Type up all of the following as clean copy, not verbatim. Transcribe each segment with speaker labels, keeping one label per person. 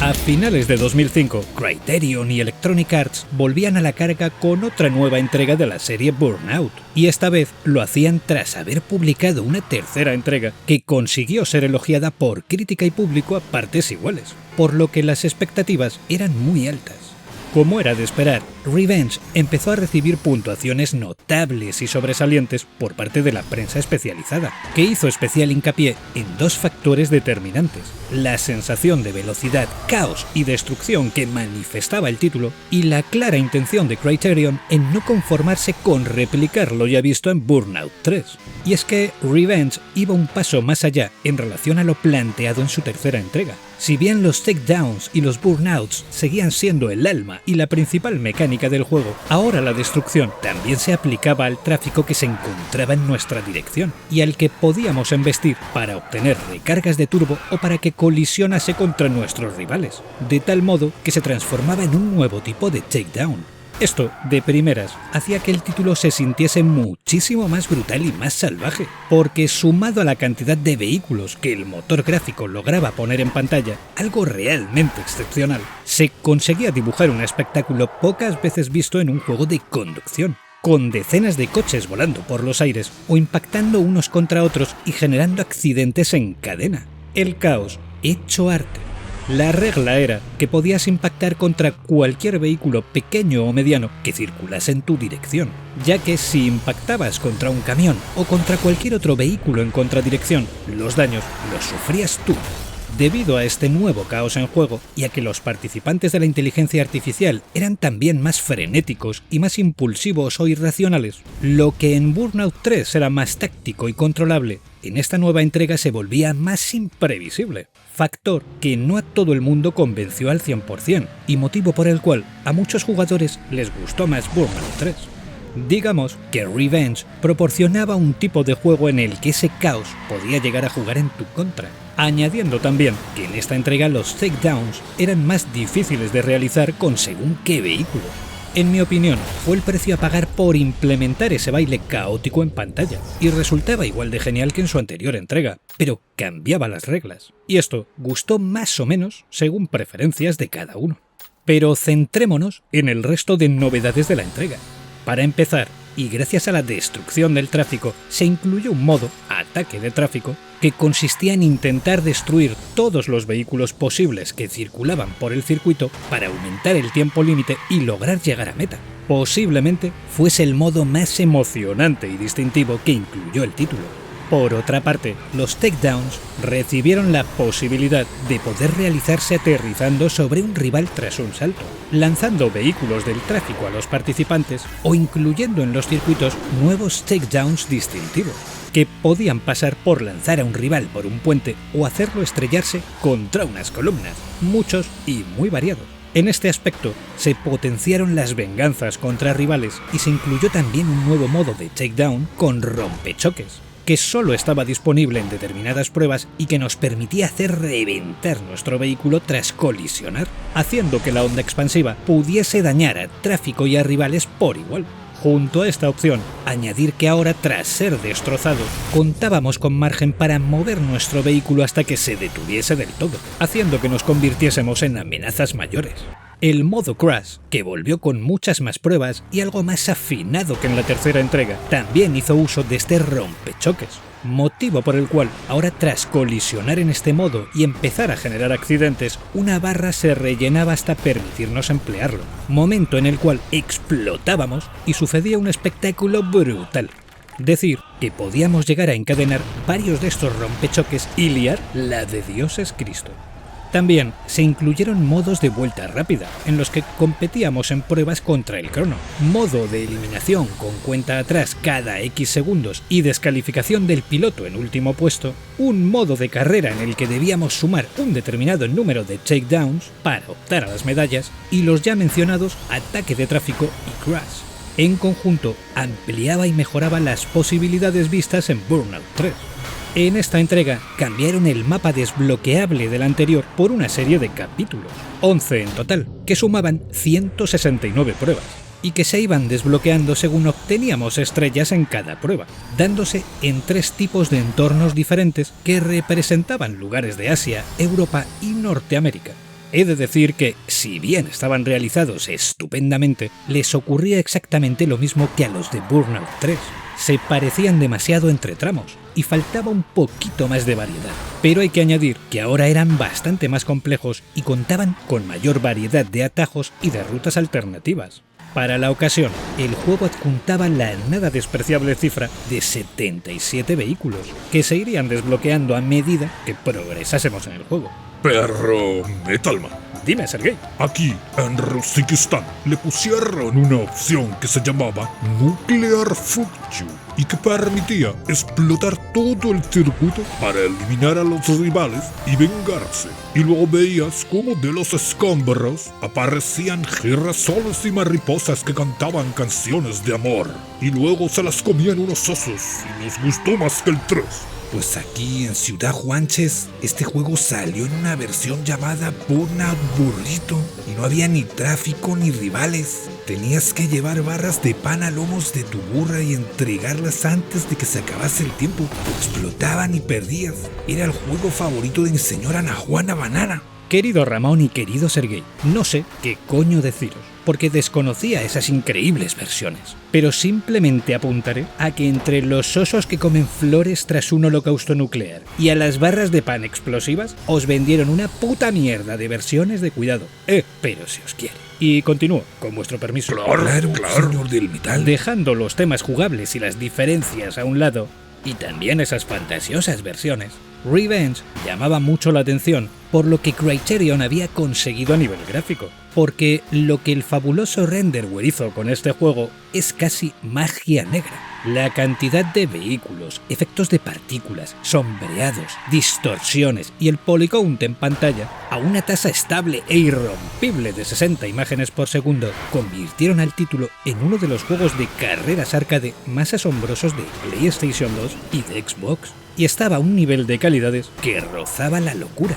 Speaker 1: A finales de 2005, Criterion y Electronic Arts volvían a la carga con otra nueva entrega de la serie Burnout, y esta vez lo hacían tras haber publicado una tercera entrega que consiguió ser elogiada por crítica y público a partes iguales, por lo que las expectativas eran muy altas. Como era de esperar, Revenge empezó a recibir puntuaciones notables y sobresalientes por parte de la prensa especializada, que hizo especial hincapié en dos factores determinantes: la sensación de velocidad, caos y destrucción que manifestaba el título, y la clara intención de Criterion en no conformarse con replicar lo ya visto en Burnout 3. Y es que Revenge iba un paso más allá en relación a lo planteado en su tercera entrega. Si bien los takedowns y los burnouts seguían siendo el alma y la principal mecánica del juego, ahora la destrucción también se aplicaba al tráfico que se encontraba en nuestra dirección y al que podíamos embestir para obtener recargas de turbo o para que colisionase contra nuestros rivales, de tal modo que se transformaba en un nuevo tipo de takedown. Esto, de primeras, hacía que el título se sintiese muchísimo más brutal y más salvaje, porque sumado a la cantidad de vehículos que el motor gráfico lograba poner en pantalla, algo realmente excepcional, se conseguía dibujar un espectáculo pocas veces visto en un juego de conducción, con decenas de coches volando por los aires o impactando unos contra otros y generando accidentes en cadena. El caos hecho arte. La regla era que podías impactar contra cualquier vehículo pequeño o mediano que circulase en tu dirección, ya que si impactabas contra un camión o contra cualquier otro vehículo en contradirección, los daños los sufrías tú. Debido a este nuevo caos en juego y a que los participantes de la inteligencia artificial eran también más frenéticos y más impulsivos o irracionales, lo que en Burnout 3 era más táctico y controlable, en esta nueva entrega se volvía más imprevisible, factor que no a todo el mundo convenció al 100% y motivo por el cual a muchos jugadores les gustó más Burnout 3. Digamos que Revenge proporcionaba un tipo de juego en el que ese caos podía llegar a jugar en tu contra, añadiendo también que en esta entrega los takedowns eran más difíciles de realizar con según qué vehículo. En mi opinión, fue el precio a pagar por implementar ese baile caótico en pantalla, y resultaba igual de genial que en su anterior entrega, pero cambiaba las reglas, y esto gustó más o menos según preferencias de cada uno. Pero centrémonos en el resto de novedades de la entrega. Para empezar, y gracias a la destrucción del tráfico, se incluyó un modo, ataque de tráfico, que consistía en intentar destruir todos los vehículos posibles que circulaban por el circuito para aumentar el tiempo límite y lograr llegar a meta. Posiblemente fuese el modo más emocionante y distintivo que incluyó el título. Por otra parte, los takedowns recibieron la posibilidad de poder realizarse aterrizando sobre un rival tras un salto, lanzando vehículos del tráfico a los participantes o incluyendo en los circuitos nuevos takedowns distintivos, que podían pasar por lanzar a un rival por un puente o hacerlo estrellarse contra unas columnas, muchos y muy variados. En este aspecto, se potenciaron las venganzas contra rivales y se incluyó también un nuevo modo de takedown con rompechoques, que solo estaba disponible en determinadas pruebas y que nos permitía hacer reventar nuestro vehículo tras colisionar, haciendo que la onda expansiva pudiese dañar a tráfico y a rivales por igual. Junto a esta opción, añadir que ahora, tras ser destrozados, contábamos con margen para mover nuestro vehículo hasta que se detuviese del todo, haciendo que nos convirtiésemos en amenazas mayores. El modo Crash, que volvió con muchas más pruebas y algo más afinado que en la tercera entrega, también hizo uso de este rompechoques, motivo por el cual ahora, tras colisionar en este modo y empezar a generar accidentes, una barra se rellenaba hasta permitirnos emplearlo, momento en el cual explotábamos y sucedía un espectáculo brutal. Decir que podíamos llegar a encadenar varios de estos rompechoques y liar la de Dios es Cristo. También se incluyeron modos de vuelta rápida, en los que competíamos en pruebas contra el crono, modo de eliminación con cuenta atrás cada X segundos y descalificación del piloto en último puesto, un modo de carrera en el que debíamos sumar un determinado número de takedowns para optar a las medallas, y los ya mencionados ataque de tráfico y crash. En conjunto, ampliaba y mejoraba las posibilidades vistas en Burnout 3. En esta entrega cambiaron el mapa desbloqueable del anterior por una serie de capítulos, 11 en total, que sumaban 169 pruebas, y que se iban desbloqueando según obteníamos estrellas en cada prueba, dándose en 3 tipos de entornos diferentes que representaban lugares de Asia, Europa y Norteamérica. He de decir que, si bien estaban realizados estupendamente, les ocurría exactamente lo mismo que a los de Burnout 3. Se parecían demasiado entre tramos y faltaba un poquito más de variedad. Pero hay que añadir que ahora eran bastante más complejos y contaban con mayor variedad de atajos y de rutas alternativas. Para la ocasión, el juego adjuntaba la nada despreciable cifra de 77 vehículos, que se irían desbloqueando a medida que progresásemos en el juego.
Speaker 2: Pero, Metalman,
Speaker 1: Dime, Sergei.
Speaker 2: aquí en Rusikistán le pusieron una opción que se llamaba Nuclear Fusion y que permitía explotar todo el circuito para eliminar a los rivales y vengarse. Y luego veías como de los escombros aparecían girasoles y mariposas que cantaban canciones de amor. Y luego se las comían unos osos y nos gustó más que el 3.
Speaker 3: Pues aquí en Ciudad Juanches, este juego salió en una versión llamada Burnout Burrito y no había ni tráfico ni rivales. Tenías que llevar barras de pan a lomos de tu burra y entregarlas antes de que se acabase el tiempo. Explotaban y perdías. Era el juego favorito de mi señora Ana Juana Banana.
Speaker 1: Querido Ramón y querido Sergei, no sé qué coño deciros, porque desconocía esas increíbles versiones, pero simplemente apuntaré a que entre los osos que comen flores tras un holocausto nuclear y a las barras de pan explosivas, os vendieron una puta mierda de versiones de cuidado. Pero si os quiere. Y continúo, con vuestro permiso.
Speaker 3: Claro, señor del metal.
Speaker 1: Dejando los temas jugables y las diferencias a un lado, y también esas fantasiosas versiones, Revenge llamaba mucho la atención por lo que Criterion había conseguido a nivel gráfico, porque lo que el fabuloso Renderware hizo con este juego es casi magia negra. La cantidad de vehículos, efectos de partículas, sombreados, distorsiones y el polycount en pantalla a una tasa estable e irrompible de 60 imágenes por segundo convirtieron al título en uno de los juegos de carreras arcade más asombrosos de PlayStation 2 y de Xbox, y estaba a un nivel de calidades que rozaba la locura.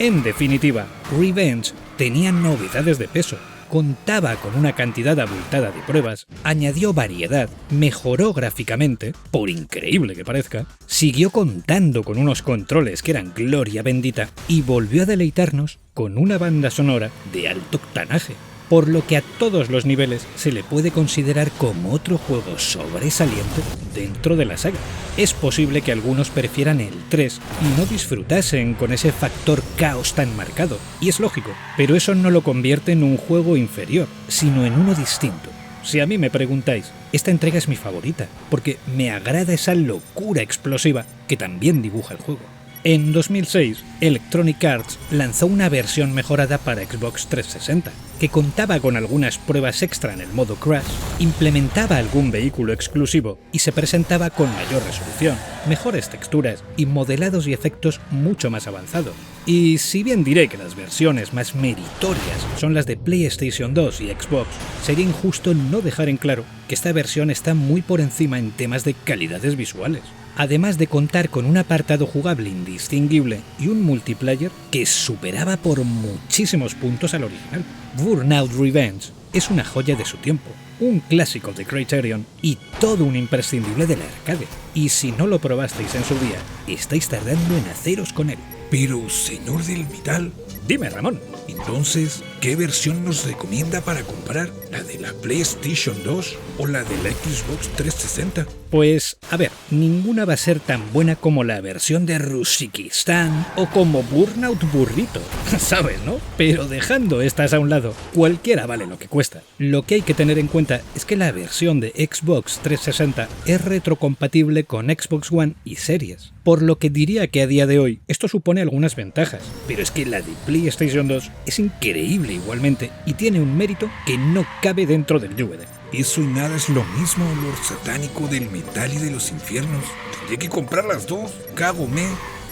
Speaker 1: En definitiva, Revenge tenía novedades de peso, contaba con una cantidad abultada de pruebas, añadió variedad, mejoró gráficamente, por increíble que parezca, siguió contando con unos controles que eran gloria bendita y volvió a deleitarnos con una banda sonora de alto octanaje, por lo que a todos los niveles se le puede considerar como otro juego sobresaliente dentro de la saga. Es posible que algunos prefieran el 3 y no disfrutasen con ese factor caos tan marcado, y es lógico, pero eso no lo convierte en un juego inferior, sino en uno distinto. Si a mí me preguntáis, esta entrega es mi favorita, porque me agrada esa locura explosiva que también dibuja el juego. En 2006, Electronic Arts lanzó una versión mejorada para Xbox 360, que contaba con algunas pruebas extra en el modo Crash, implementaba algún vehículo exclusivo y se presentaba con mayor resolución, mejores texturas y modelados y efectos mucho más avanzados. Y si bien diré que las versiones más meritorias son las de PlayStation 2 y Xbox, sería injusto no dejar en claro que esta versión está muy por encima en temas de calidades visuales, además de contar con un apartado jugable indistinguible y un multiplayer que superaba por muchísimos puntos al original. Burnout Revenge es una joya de su tiempo, un clásico de Criterion y todo un imprescindible del arcade. Y si no lo probasteis en su día, estáis tardando en haceros con él.
Speaker 3: Pero, señor del metal,
Speaker 1: Dime, Ramón.
Speaker 3: entonces, ¿qué versión nos recomienda para comprar? ¿La de la PlayStation 2 o la de la Xbox 360?
Speaker 1: Pues, a ver, ninguna va a ser tan buena como la versión de Rusikistán o como Burnout Burrito, ¿sabes, no? Pero dejando estas a un lado, cualquiera vale lo que cuesta. Lo que hay que tener en cuenta es que la versión de Xbox 360 es retrocompatible con Xbox One y Series, por lo que diría que a día de hoy esto supone algunas ventajas, pero es que la de PlayStation 2 es increíble igualmente y tiene un mérito que no cabe dentro del DVD.
Speaker 3: Eso y nada es lo mismo, Lord Satánico del metal y de los infiernos. Tendría que comprar las dos, cágome.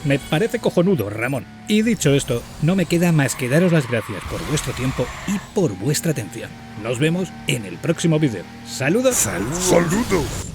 Speaker 1: Me parece cojonudo, Ramón. Y dicho esto, no me queda más que daros las gracias por vuestro tiempo y por vuestra atención. Nos vemos en el próximo vídeo. ¡Saludos!
Speaker 3: ¡Saludos!
Speaker 2: ¡Saludos!